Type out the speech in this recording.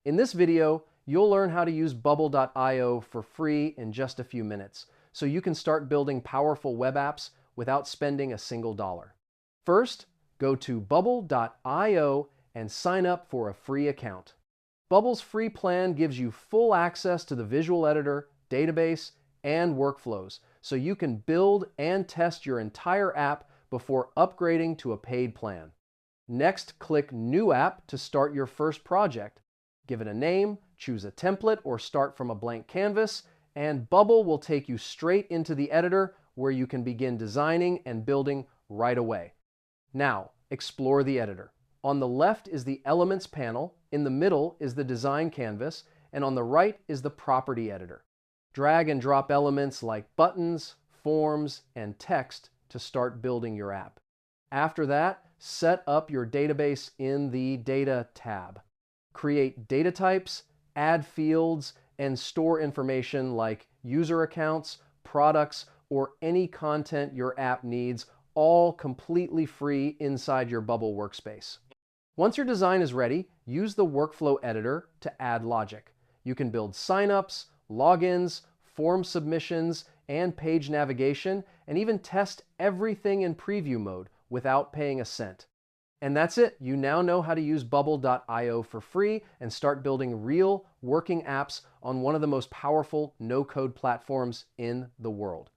In this video, you'll learn how to use Bubble.io for free in just a few minutes, so you can start building powerful web apps without spending a single dollar. First, go to Bubble.io and sign up for a free account. Bubble's free plan gives you full access to the visual editor, database, and workflows, so you can build and test your entire app before upgrading to a paid plan. Next, click New App to start your first project. Give it a name, choose a template, or start from a blank canvas, and Bubble will take you straight into the editor where you can begin designing and building right away. Now, explore the editor. On the left is the Elements panel, in the middle is the Design canvas, and on the right is the Property editor. Drag and drop elements like buttons, forms, and text to start building your app. After that, set up your database in the Data tab. Create data types, add fields, and store information like user accounts, products, or any content your app needs, all completely free inside your Bubble workspace. Once your design is ready, use the workflow editor to add logic. You can build signups, logins, form submissions, and page navigation, and even test everything in preview mode without paying a cent. And that's it. You now know how to use Bubble.io for free and start building real working apps on one of the most powerful no-code platforms in the world.